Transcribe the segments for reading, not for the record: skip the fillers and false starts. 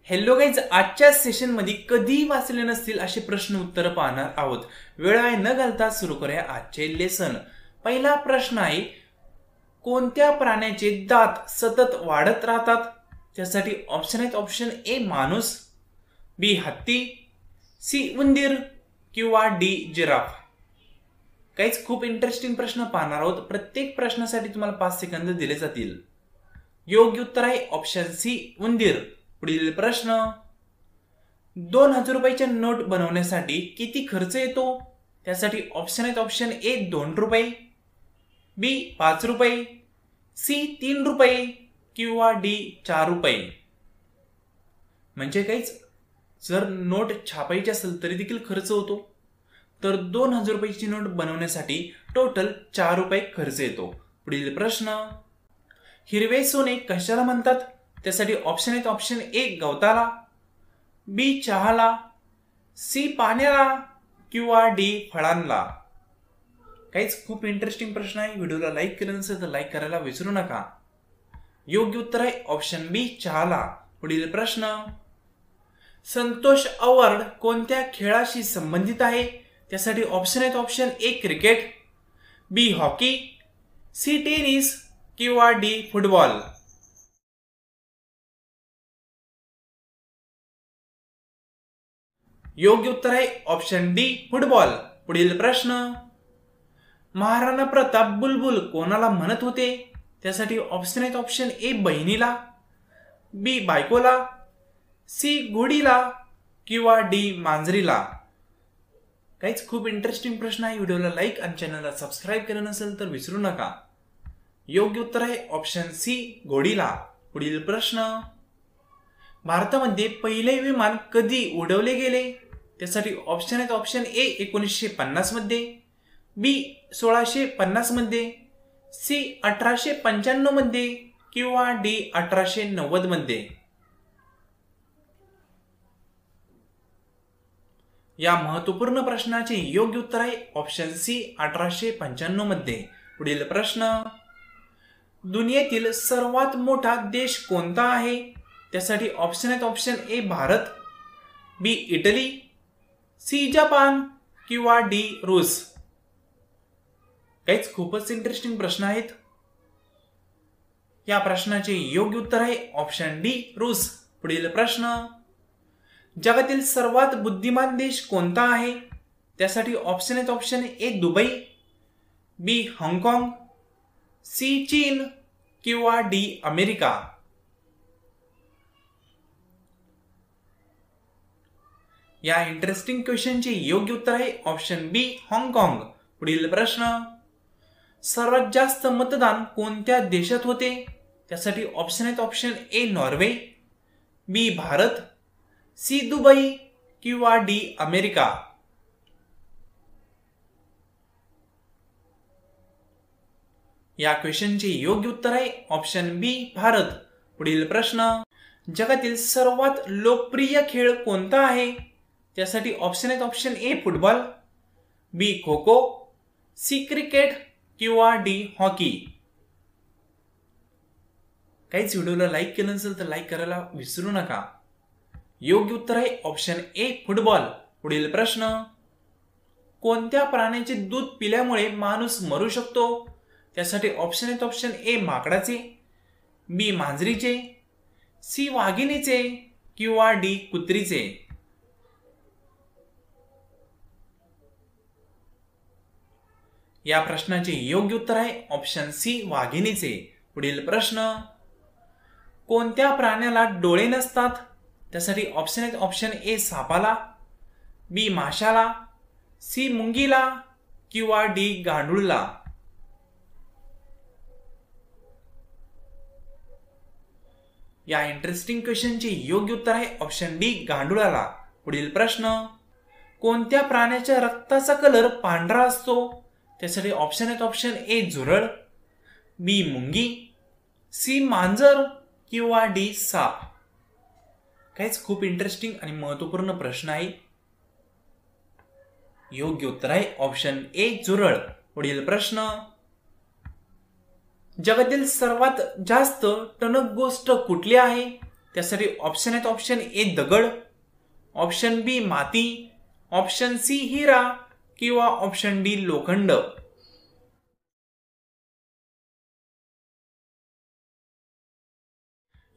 Hello guys, आजच्या सेशनमध्ये कधी वाचले नसतील असे प्रश्न उत्तर पाहणार आहोत। वेळ वाया न घालता सुरू करूया आजचे लेसन। पहिला प्रश्न आहे, कोणत्या प्राण्याचे दात सतत वाढत राहतात? त्यासाठी ऑप्शन आहेत, ऑप्शन ए माणूस, बी हत्ती, सी उंदीर किंवा डी जिराफ। काहीच खूप इंटरेस्टिंग प्रश्न पाहणार आहोत। प्रत्येक प्रश्नासाठी तुम्हाला 5 सेकंद दिले जातील। योग्य उत्तर आहे ऑप्शन सी उंदीर। पुढील प्रश्न, 2000 रुपयाच्या नोट बनवण्यासाठी किती खर्च येतो? त्यासाठी ऑप्शन आहेत, ऑप्शन ए 2 रुपये, बी 5 रुपये, सी 3 रुपये किंवा डी 4 रुपये। म्हणजे काहीच जर नोट छापायची असेल तरी देखील खर्च होतो, तर 2000 रुपयाची नोट बनवण्यासाठी टोटल 4 रुपये खर्च येतो। पुढील प्रश्न, हिरवे सोने कशाला म्हणतात? त्यासाठी ऑप्शन आहेत, ऑप्शन ए गवताला, बी चहाला, सी पाण्याला किंवा डी फळांना। काहीच खूप इंटरेस्टिंग प्रश्न आहे। व्हिडिओला लाईक केलं नसेल तर लाईक करायला विसरू नका। योग्य उत्तर आहे ऑप्शन बी चहाला। पुढील प्रश्न, संतोष अवॉर्ड कोणत्या खेळाशी संबंधित आहे? त्यासाठी ऑप्शन आहेत, option A cricket, B hockey, C tennis किंवा डी फुटबॉल। योग्य उत्तर आहे ऑप्शन डी फुटबॉल। पुढील प्रश्न, महाराणा प्रताप बुलबुल कोणाला म्हणत होते? त्यासाठी ऑप्शन आहेत, ऑप्शन ए बहिणीला, बी बायकोला, सी घोडीला किंवा डी मांजरीला। काहीच खूप इंटरेस्टिंग प्रश्न आहे। व्हिडिओला लाईक आणि चॅनलला सबस्क्राईब केलं नसेल तर विसरू नका। योग्य उत्तर आहे ऑप्शन सी घोडीला। पुढील प्रश्न, भारतामध्ये पहिले विमान कधी उडवले गेले? त्यासाठी ऑप्शन आहेत, ऑप्शन ए 1950 मध्ये, बी 1650 मध्ये, सी 1895 मध्ये किंवा डी 1890 मध्ये। या महत्वपूर्ण प्रश्नाचे योग्य उत्तर आहे ऑप्शन सी 1895 मध्ये। पुढील प्रश्न, दुनियेतील सर्वात मोठा देश कोणता आहे? त्यासाठी ऑप्शन आहेत, option A Bharat, B Italy, C Japan किंवा डी रूस। काहीच खूपच इंटरेस्टिंग प्रश्न आहेत। या प्रश्नाचे योग्य उत्तर आहे ऑप्शन डी रूस। पुढील प्रश्न, जगातील सर्वात बुद्धिमान देश कोणता आहे? त्यासाठी ऑप्शन आहेत, ऑप्शन ए दुबई, बी हाँगकाँग, सी चीन किंवा डी अमेरिका। या इंटरेस्टिंग क्वेश्चनचे योग्य उत्तर आहे ऑप्शन बी हाँगकाँग। पुढील प्रश्न, सर्वात जास्त मतदान कोणत्या देशात होते? त्यासाठी ऑप्शन आहेत, option A Norway, B Bharat, C Dubai किंवा डी अमेरिका। या क्वेश्चनचे योग्य उत्तर आहे ऑप्शन बी भारत। पुढील प्रश्न, जगातील सर्वात लोकप्रिय खेळ कोणता आहे? त्यासाठी ऑप्शन आहेत, option A football, B kho kho, C cricket किंवा डी हॉकी। काहीच व्हिडिओला लाईक केलं नसेल तर लाईक करायला विसरू नका। योग्य उत्तर आहे ऑप्शन ए फुटबॉल। पुढील प्रश्न, कोणत्या प्राण्याचे दूध पिल्यामुळे माणूस मरू शकतो? त्यासाठी ऑप्शन आहेत, ऑप्शन ए माकडाचे, बी मांजरीचे, सी वाघिणीचे किंवा डी कुत्रीचे। या प्रश्नाचे योग्य उत्तर आहे ऑप्शन सी वाघिणीचे। पुढील प्रश्न, कोणत्या प्राण्याला डोळे नसतात? त्यासाठी ऑप्शन आहेत, ऑप्शन ए सापाला, बी माशाला, सी मुंगीला किंवा डी गांडूळला। या इंटरेस्टिंग क्वेश्चनचे योग्य उत्तर आहे ऑप्शन डी गांडुळाला। पुढील प्रश्न, कोणत्या प्राण्याच्या रक्ताचा कलर पांढरा असतो? त्यासाठी ऑप्शन आहेत, ऑप्शन ए झुरळ, बी मुंगी, सी मांजर किंवा डी साप। काहीच खूप इंटरेस्टिंग आणि महत्वपूर्ण प्रश्न आहे। योग्य उत्तर आहे ऑप्शन ए झुरळ। पुढील प्रश्न, जगातील सर्वात जास्त टणक गोष्ट कुठली आहे? त्यासाठी ऑप्शन आहेत ऑप्शन ए दगड, ऑप्शन बी माती, ऑप्शन सी हिरा किंवा ऑप्शन डी लोखंड.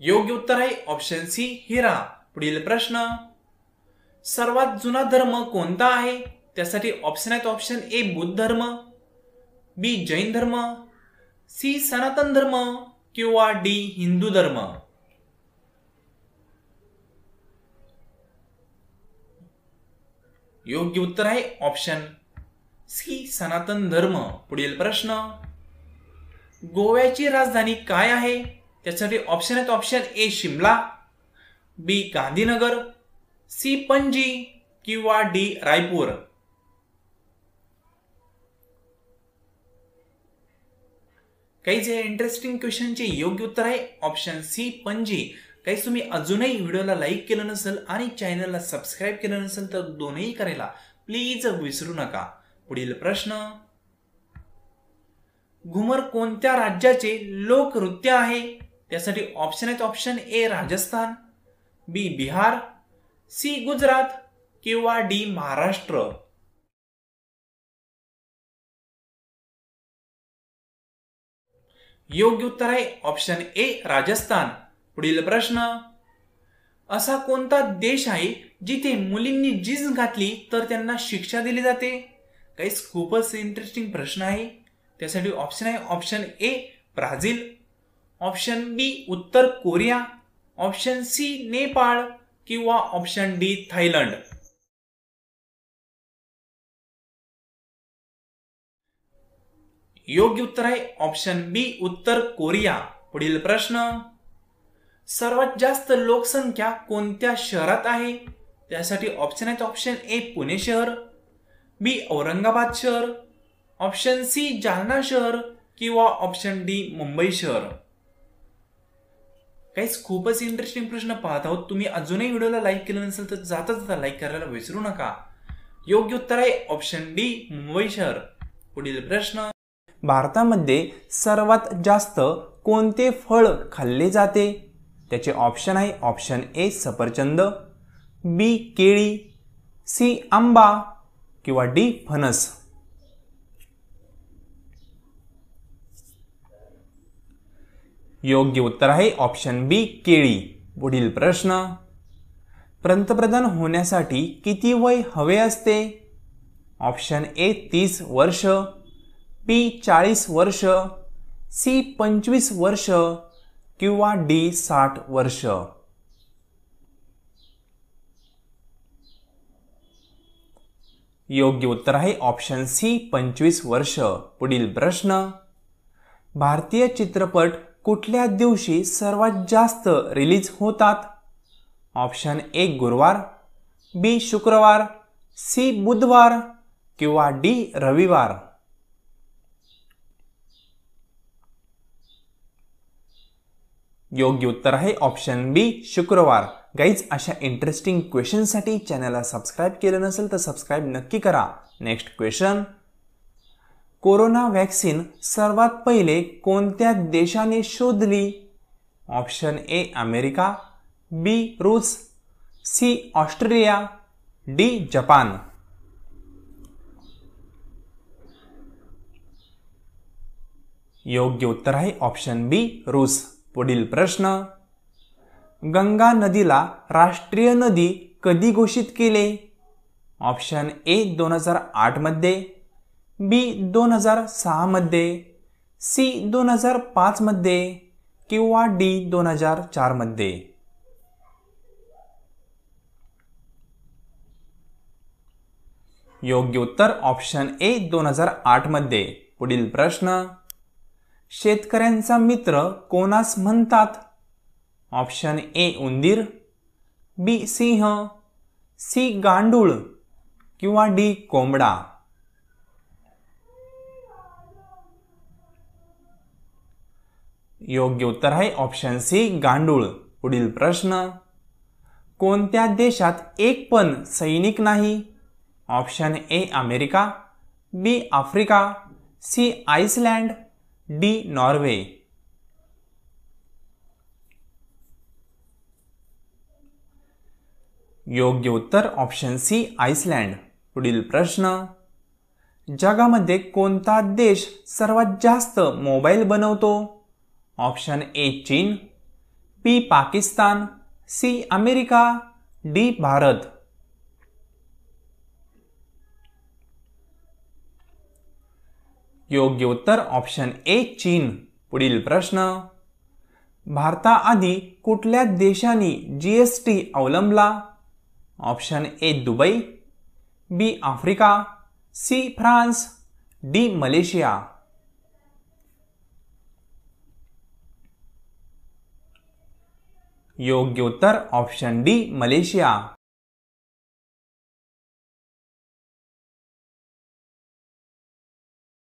योग्य उत्तर आहे ऑप्शन सी हिरा. पुढील प्रश्न, सर्वात जुना धर्म कोणता आहे? त्यासाठी ऑप्शन आहेत ऑप्शन ए बुद्ध धर्म, बी जैन धर्म, सी सनातन धर्म किंवा डी हिंदू धर्म. योग्य उत्तर आहे ऑप्शन सी सनातन धर्म. पुढील प्रश्न, गोव्याची राजधानी काय आहे? त्यासाठी ऑप्शन आहेत option A Shimla, B Gandhinagar, C Panaji किंवा डी रायपूर. काही जे इंटरेस्टिंग क्वेश्चनचे योग्य उत्तर आहे ऑप्शन सी पणजी. काही तुम्ही अजूनही व्हिडिओला लाईक केलं नसेल आणि चॅनलला सबस्क्राईब केलं नसेल तर दोन्ही करायला प्लीज विसरू नका. पुढील प्रश्न, घुमर कोणत्या राज्याचे लोकनृत्य आहे? त्यासाठी ऑप्शन आहेत option A Rajasthan, B Bihar, C Gujarat किंवा डी महाराष्ट्र. योग्य उत्तर आहे ऑप्शन ए राजस्थान. पुढील प्रश्न, असा कोणता देश आहे जिथे मुलींनी जीन्स घातली तर त्यांना शिक्षा दिली जाते? काही खूपच इंटरेस्टिंग प्रश्न आहे. त्यासाठी ऑप्शन आहे ऑप्शन ए ब्राझील, ऑप्शन बी उत्तर कोरिया, ऑप्शन सी नेपाळ किंवा ऑप्शन डी थायलंड. योग्य उत्तर आहे ऑप्शन बी उत्तर कोरिया. पुढील प्रश्न, सर्वात जास्त लोकसंख्या कोणत्या शहरात आहे? त्यासाठी ऑप्शन आहेत ऑप्शन ए पुणे शहर, बी औरंगाबाद शहर, ऑप्शन सी जालना शहर किंवा ऑप्शन डी मुंबई शहर. काहीच खूपच इंटरेस्टिंग प्रश्न पाहत आहोत. तुम्ही अजूनही व्हिडिओला लाईक केलं नसेल तर जाता लाईक करायला विसरू नका. योग्य उत्तर आहे ऑप्शन डी मुंबई शहर. पुढील प्रश्न, भारतामध्ये सर्वात जास्त कोणते फळ खाल्ले जाते? त्याचे ऑप्शन आहे ऑप्शन ए सफरचंद, बी केळी, सी आंबा किंवा डी फणस. योग्य उत्तर आहे ऑप्शन बी केळी. पुढील प्रश्न, पंतप्रधान होण्यासाठी किती वय हवे असते? ऑप्शन ए 30 वर्ष, बी 40 वर्ष, सी 25 वर्ष किंवा डी 60 वर्ष. योग्य उत्तर आहे ऑप्शन सी 25 वर्ष. पुढील प्रश्न, भारतीय चित्रपट कुठल्या दिवशी सर्वात जास्त रिलीज होतात? ऑप्शन ए गुरुवार, बी शुक्रवार, सी बुधवार किंवा डी रविवार. योग्य उत्तर आहे ऑप्शन बी शुक्रवार. गाईज, अशा इंटरेस्टिंग क्वेश्चनसाठी चॅनलला सबस्क्राईब केलं नसेल तर सबस्क्राईब नक्की करा. नेक्स्ट क्वेश्चन, कोरोना वॅक्सिन सर्वात पहिले कोणत्या देशाने शोधली? ऑप्शन ए अमेरिका, बी रूस, सी ऑस्ट्रेलिया, डी जपान. योग्य उत्तर आहे ऑप्शन बी रूस. पुढील प्रश्न, गंगा नदीला राष्ट्रीय नदी कधी घोषित केले? ऑप्शन ए 2008 मध्ये, बी 2006 मध्ये, सी 2005 मध्ये किंवा डी 2004 मध्ये. योग्य उत्तर ऑप्शन ए 2008 मध्ये. पुढील प्रश्न, शेतकऱ्यांचा मित्र कोणास म्हणतात? ऑप्शन ए उंदीर, बी सिंह, सी गांडूळ किंवा डी कोंबडा. योग्य उत्तर आहे ऑप्शन सी गांडूळ. पुढील प्रश्न, कोणत्या देशात एक पण सैनिक नाही? Option A America, B Africa, C Iceland, D Norway. योग्य उत्तर ऑप्शन सी आइसलँड. पुढील प्रश्न. जगामध्ये कोणता देश सर्वात जास्त मोबाईल बनवतो? ऑप्शन ए चीन, B Pakistan, C America, D Bharat. योग्य उत्तर ऑप्शन ए चीन. पुढील प्रश्न. भारताआधी कुठल्या देशांनी जीएसटी अवलंबला? Option A Dubai, B Africa, C France, D Malaysia. योग्य उत्तर ऑप्शन डी मलेशिया.